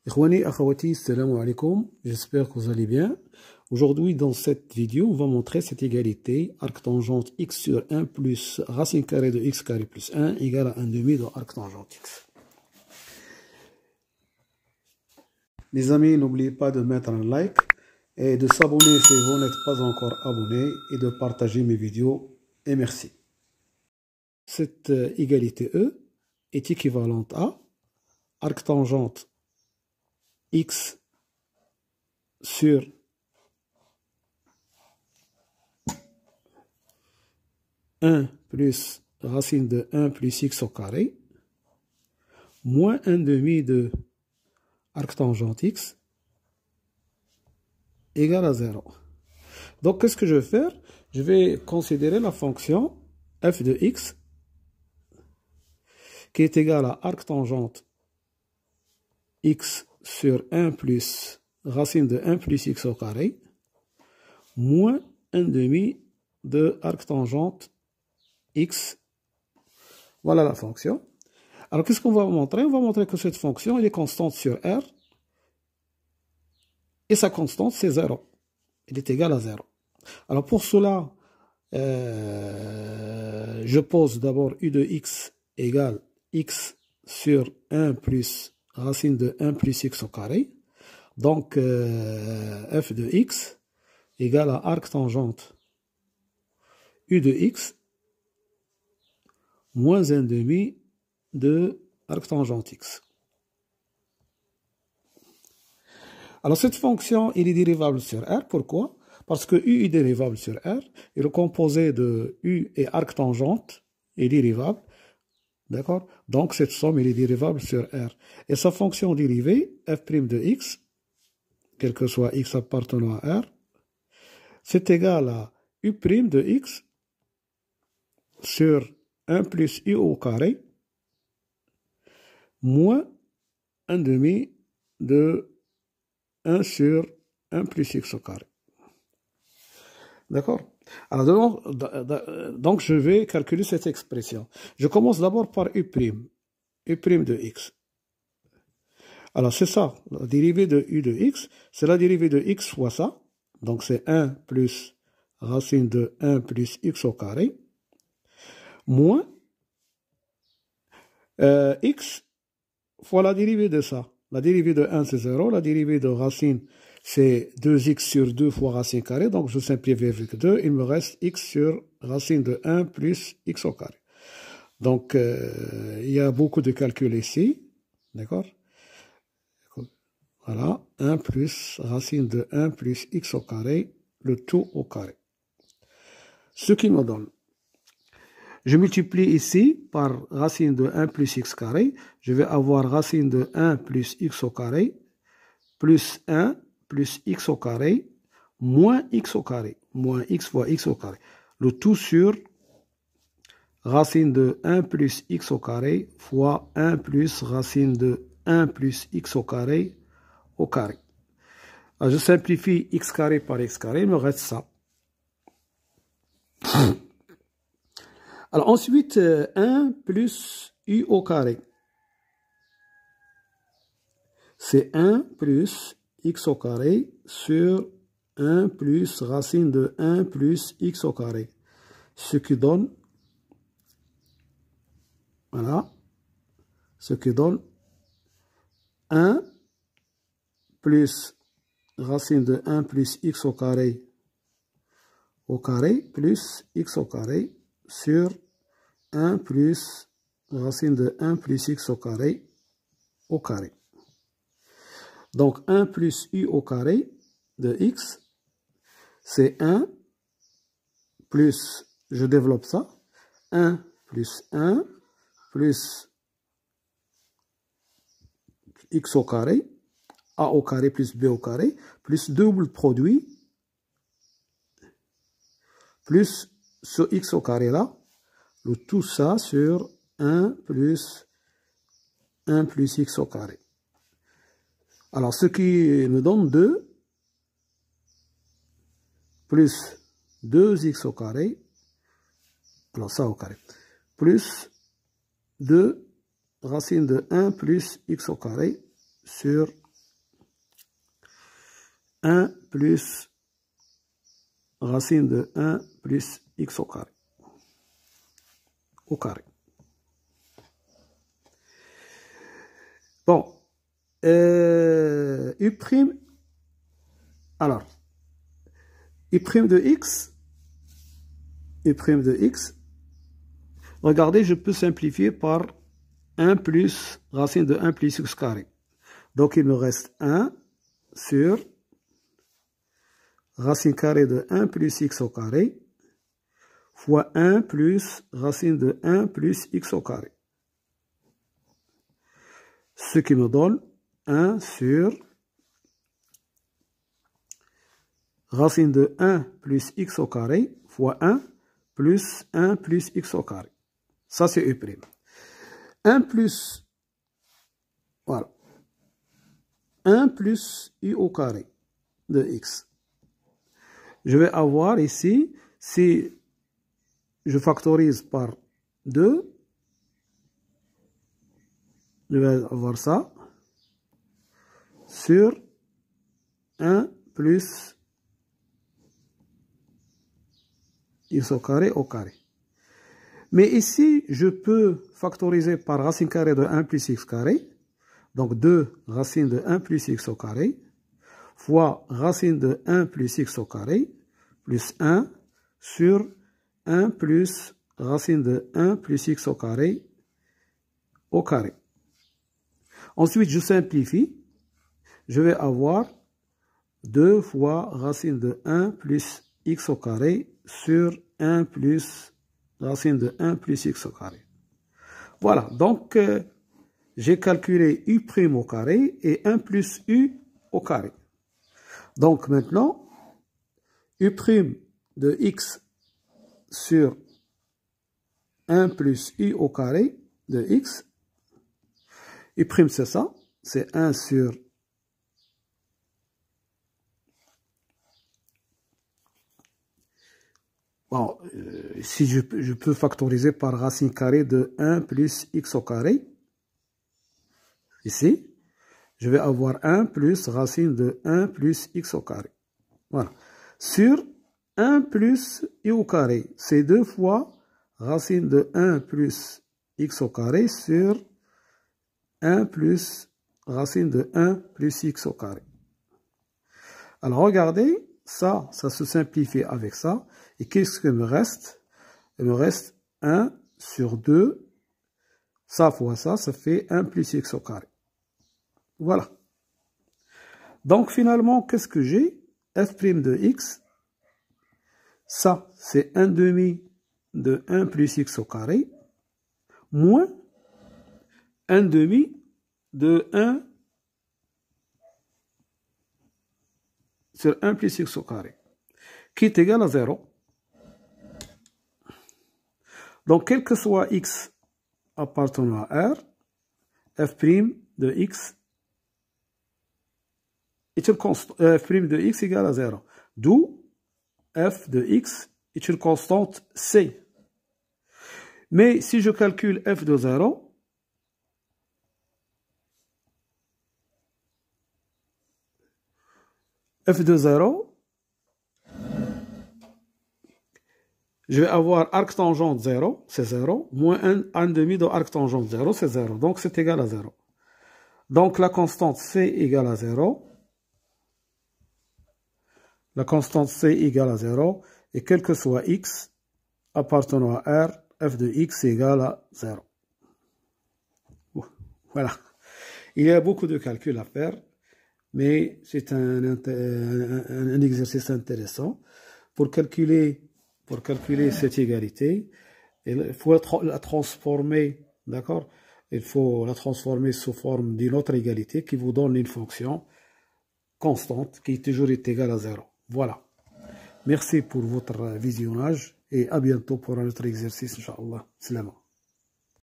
Ikhwani, akhawati, salam alaikum, j'espère que vous allez bien. Aujourd'hui, dans cette vidéo, on va montrer cette égalité arc-tangente x sur 1 plus racine carrée de x carré plus 1 égale à 1 demi de arc-tangente x. Mes amis, n'oubliez pas de mettre un like et de s'abonner si vous n'êtes pas encore abonné et de partager mes vidéos. Et merci. Cette égalité E est équivalente à arc-tangente x sur 1 plus racine de 1 plus x au carré moins 1 demi de arc-tangente x égale à 0. Donc, qu'est-ce que je vais faire? Je vais considérer la fonction f de x qui est égale à arc-tangente x sur 1 plus racine de 1 plus x au carré moins 1 demi de arc-tangente x. Voilà la fonction. Alors, qu'est-ce qu'on va montrer? On va montrer que cette fonction elle est constante sur R et sa constante c'est 0. Elle est égale à 0. Alors, pour cela, je pose d'abord u de x égale x sur 1 plus racine de 1 plus x au carré. Donc, f de x égale à arc-tangente u de x moins 1 demi de arc-tangente x. Alors, cette fonction, elle est dérivable sur R. Pourquoi? Parce que u est dérivable sur R. Et le composé de u et arc-tangente est dérivable. D'accord? Donc, cette somme, elle est dérivable sur R. Et sa fonction dérivée, f' de x, quel que soit x appartenant à R, c'est égal à u' de x sur 1 plus u au carré moins 1 demi de 1 sur 1 plus x au carré. D'accord? Alors, donc, je vais calculer cette expression. Je commence d'abord par u' de x. Alors, c'est ça, la dérivée de u de x, c'est la dérivée de x fois ça. Donc, c'est 1 plus racine de 1 plus x au carré, moins x fois la dérivée de ça. La dérivée de 1, c'est 0. La dérivée de racine, c'est 2x sur 2 fois racine carrée. Donc, je simplifie avec 2. Il me reste x sur racine de 1 plus x au carré. Donc, il y a beaucoup de calculs ici. D'accord? Voilà. 1 plus racine de 1 plus x au carré, le tout au carré. Ce qui me donne. Je multiplie ici par racine de 1 plus x carré. Je vais avoir racine de 1 plus x au carré plus 1 plus x au carré moins x au carré. Moins x fois x au carré. Le tout sur racine de 1 plus x au carré fois 1 plus racine de 1 plus x au carré au carré. Alors, je simplifie x carré par x carré, il me reste ça. Alors ensuite, 1 plus u au carré. C'est 1 plus x au carré sur 1 plus racine de 1 plus x au carré. Ce qui donne, voilà, ce qui donne 1 plus racine de 1 plus x au carré plus x au carré sur 1 plus racine de 1 plus x au carré. Donc 1 plus u au carré de x, c'est 1 plus, je développe ça, 1 plus 1 plus x au carré, a au carré plus b au carré, plus double produit, plus ce x au carré là, le tout ça sur 1 plus x au carré. Alors, ce qui me donne 2 plus 2x au carré, alors ça au carré, plus 2 racine de 1 plus x au carré sur 1 plus racine de 1 plus x au carré. Au carré. Bon. U prime. Alors. U prime de x. U prime de x. Regardez, je peux simplifier par 1 plus racine de 1 plus x carré. Donc, il me reste 1 sur racine carrée de 1 plus x au carré fois 1 plus racine de 1 plus x au carré. Ce qui me donne 1 sur racine de 1 plus x au carré fois 1 plus 1 plus x au carré. Ça, c'est U'. 1 plus, voilà, 1 plus u au carré de x. Je vais avoir ici, si je factorise par 2, je vais avoir ça sur 1 plus x au carré au carré. Mais ici, je peux factoriser par racine carrée de 1 plus x carré. Donc 2 racine de 1 plus x au carré fois racine de 1 plus x au carré plus 1 sur 1 plus racine de 1 plus x au carré. Ensuite, je simplifie. Je vais avoir 2 fois racine de 1 plus x au carré sur 1 plus racine de 1 plus x au carré. Voilà, donc j'ai calculé u' au carré et 1 plus u au carré. Donc maintenant, u' de x sur 1 plus u au carré de x. U' c'est ça, c'est 1 sur bon, si je peux factoriser par racine carrée de 1 plus x au carré. Ici, je vais avoir 1 plus racine de 1 plus x au carré. Voilà. Sur 1 plus u au carré, c'est 2 fois racine de 1 plus x au carré sur 1 plus racine de 1 plus x au carré. Alors, regardez, ça se simplifie avec ça. Et qu'est-ce qu'il me reste? Il me reste 1 sur 2. Ça fois ça fait 1 plus x au carré. Voilà. Donc, finalement, qu'est-ce que j'ai? F' de x. Ça, c'est 1 demi de 1 plus x au carré. Moins 1 demi de 1 sur 1 plus x au carré. Qui est égal à 0. Donc, quel que soit x appartenant à R, f' de x est une constante, f' de x égale à 0. D'où f de x est une constante c. Mais si je calcule f de 0, f de 0, je vais avoir arc tangente 0, c'est 0, moins 1 demi de arc tangente 0, c'est 0. Donc, c'est égal à 0. Donc, la constante C égale à 0. La constante C égale à 0. Et quel que soit x appartenant à R, f de x égale à 0. Voilà. Il y a beaucoup de calculs à faire, mais c'est un exercice intéressant. Pour calculer cette égalité, il faut la transformer, d'accord? Il faut la transformer sous forme d'une autre égalité qui vous donne une fonction constante qui est toujours égale à 0. Voilà. Merci pour votre visionnage et à bientôt pour un autre exercice, Inch'Allah. Salam.